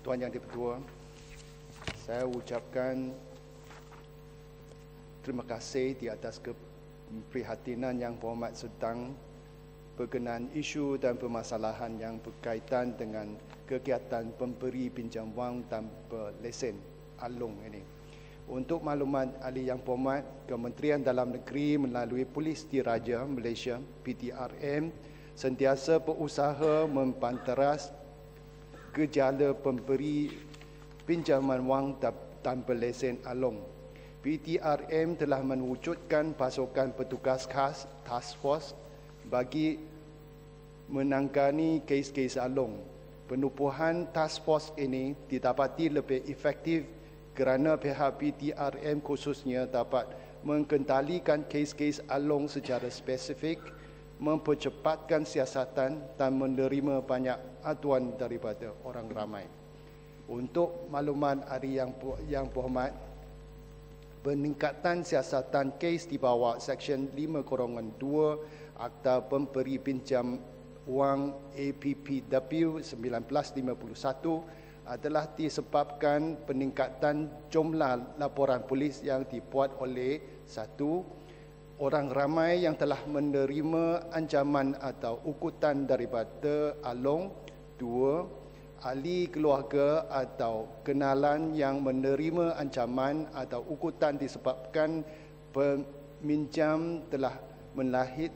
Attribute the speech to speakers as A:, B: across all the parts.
A: Tuan Yang di-Pertua, saya ucapkan terima kasih di atas keprihatinan Yang Berhormat Sultan berkenaan isu dan permasalahan yang berkaitan dengan kegiatan pemberi pinjam wang tanpa lesen ALONG ini. Untuk maklumat ahli Yang Berhormat, Kementerian Dalam Negeri melalui Polis Diraja Malaysia (PDRM) sentiasa berusaha mempanteras gejala pemberi pinjaman wang tanpa lesen ALONG. PDRM telah mewujudkan pasukan petugas khas Task Force bagi menangani kes-kes ALONG. Penubuhan Task Force ini didapati lebih efektif kerana pihak PDRM khususnya dapat mengendalikan kes-kes ALONG secara spesifik, mempercepatkan siasatan dan menerima banyak aduan daripada orang ramai. Untuk makluman ahli yang berhormat, peningkatan siasatan kes di bawah Seksyen 5/2 Akta Pemberi Pinjam Wang APPW 1951 adalah disebabkan peningkatan jumlah laporan polis yang dibuat oleh 1. Orang ramai yang telah menerima ancaman atau ukutan daripada ALONG. 2. Ahli keluarga atau kenalan yang menerima ancaman atau ukutan disebabkan peminjam telah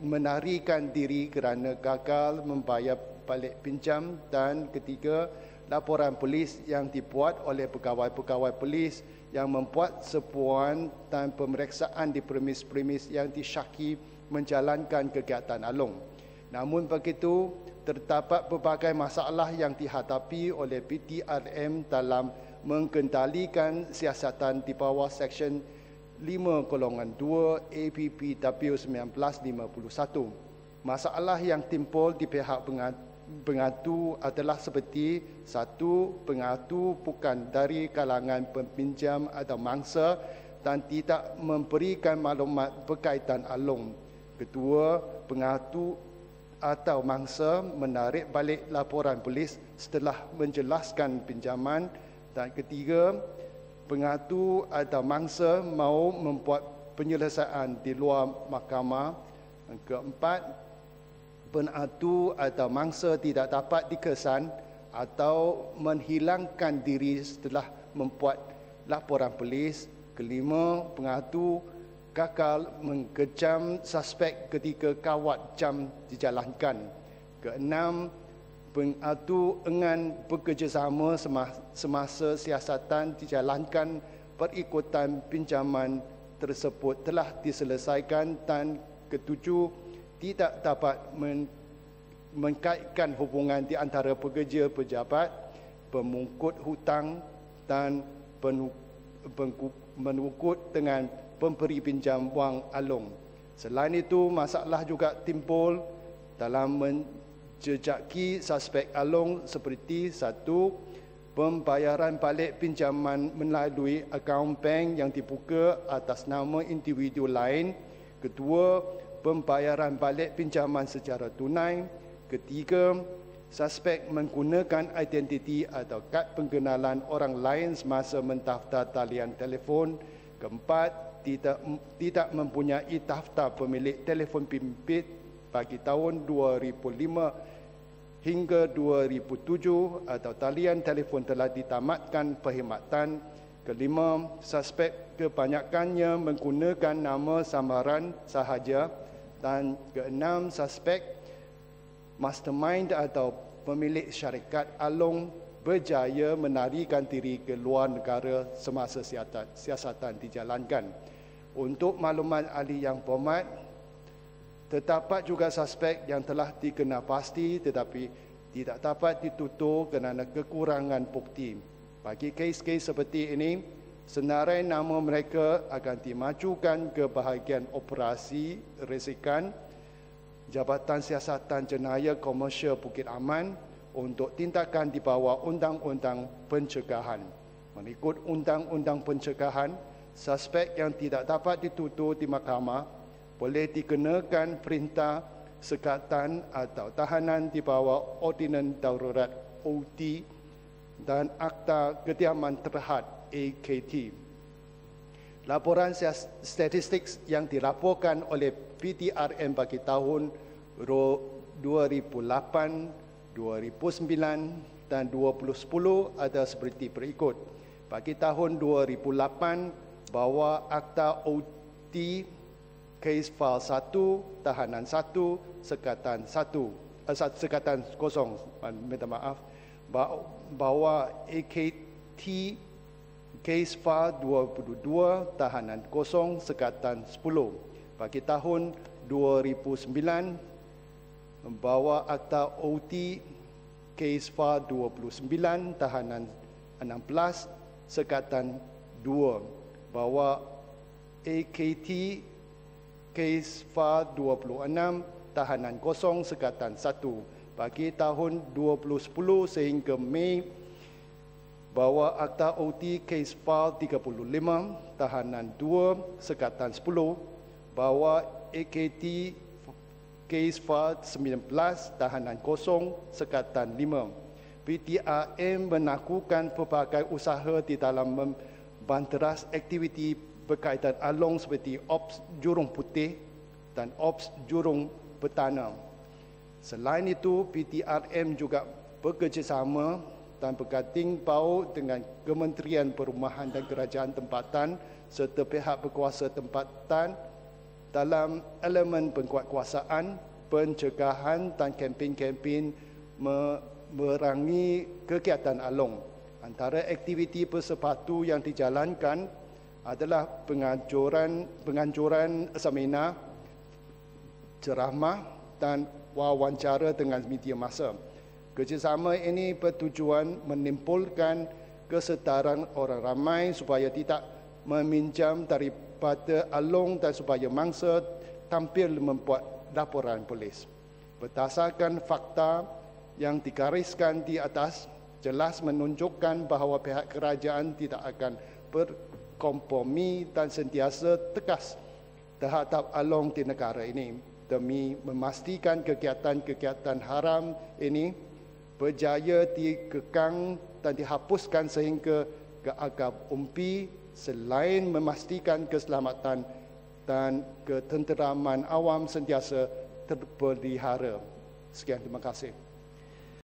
A: menarikan diri kerana gagal membayar balik pinjam. Dan 3. Laporan polis yang dibuat oleh pegawai-pegawai polis yang membuat sepuan dan pemeriksaan di premis-premis yang disyaki menjalankan kegiatan ALONG. Namun begitu, terdapat pelbagai masalah yang dihadapi oleh PDRM dalam mengendalikan siasatan di bawah Seksyen 5/2 APPW 1951. Masalah yang timbul di pihak pengadu adalah seperti 1. Pengadu bukan dari kalangan peminjam atau mangsa dan tidak memberikan maklumat berkaitan ALONG. 2. Pengadu atau mangsa menarik balik laporan polis setelah menjelaskan pinjaman. Dan 3. Pengadu atau mangsa mahu membuat penyelesaian di luar mahkamah. 4. Pengadu atau mangsa tidak dapat dikesan atau menghilangkan diri setelah membuat laporan polis. 5. Pengadu gagal mengejam suspek ketika kawat jam dijalankan. 6. Pengadu enggan bekerjasama semasa siasatan dijalankan perikutan pinjaman tersebut telah diselesaikan. Dan 7. Tidak dapat mengkaitkan hubungan di antara pekerja pejabat, pemungkut hutang dan menukut dengan pemberi pinjam wang ALONG. Selain itu, masalah juga timbul dalam menjejaki suspek ALONG seperti 1. Pembayaran balik pinjaman melalui akaun bank yang dibuka atas nama individu lain. 2. Pembayaran balik pinjaman secara tunai. 3. Suspek menggunakan identiti atau kad pengenalan orang lain semasa mendaftar talian telefon. 4. Tidak mempunyai daftar pemilik telefon bimbit bagi tahun 2005 hingga 2007 atau talian telefon telah ditamatkan perkhidmatan. 5. Suspek kebanyakannya menggunakan nama samaran sahaja. Dan 6. Suspek mastermind atau pemilik syarikat ALONG berjaya menarikan diri ke luar negara semasa siasatan dijalankan. Untuk makluman ahli yang berhormat, terdapat juga suspek yang telah dikenal pasti tetapi tidak dapat ditutur kerana kekurangan bukti. Bagi kes-kes seperti ini, senarai nama mereka akan dimajukan ke bahagian operasi resikan Jabatan Siasatan Jenayah Komersial Bukit Aman untuk tindakan di bawah Undang-Undang Pencegahan. Mengikut Undang-Undang Pencegahan, suspek yang tidak dapat ditutur di mahkamah boleh dikenakan perintah sekatan atau tahanan di bawah Ordinan Darurat OD dan Akta Kediaman Terhad AKT. Laporan statistik yang dilaporkan oleh PTRM bagi tahun 2008, 2009 dan 2010 ada seperti berikut. Bagi tahun 2008, bahawa Akta OT Kes File 1, Tahanan 1, Sekatan 0, minta maaf, bahawa AKT Kes File 22, Tahanan 0, Sekatan 10. Bagi tahun 2009, bahawa Akta OT Kes File 29, Tahanan 16, Sekatan 2. Bahawa AKT Kes File 26, Tahanan 0, Sekatan 1. Bagi tahun 2010 sehingga Mei, bahawa Akta OT Kes File 35, Tahanan 2, Sekatan 10. Bahawa AKT Kes File 19, Tahanan 0, Sekatan 5. PTRM melakukan pelbagai usaha di dalam membanteras aktiviti berkaitan along seperti Ops Jurung Putih dan Ops Jurung Petana. Selain itu, PTRM juga bekerjasama dan berganding bahu dengan Kementerian Perumahan dan Kerajaan Tempatan serta pihak berkuasa tempatan dalam elemen penguatkuasaan, pencegahan dan kempen-kempen memerangi kegiatan along. Antara aktiviti bersepatu yang dijalankan adalah penganjuran seminar, ceramah dan wawancara dengan media massa. Kerjasama ini bertujuan menimbulkan kesedaran orang ramai supaya tidak meminjam daripada along dan supaya mangsa tampil membuat laporan polis. Berdasarkan fakta yang digariskan di atas, jelas menunjukkan bahawa pihak kerajaan tidak akan berkompromi dan sentiasa tegas terhadap along di negara ini demi memastikan kegiatan-kegiatan haram ini berjaya dikekang dan dihapuskan sehingga ke agam umpi selain memastikan keselamatan dan ketenteraman awam sentiasa terpelihara. Sekian, terima kasih.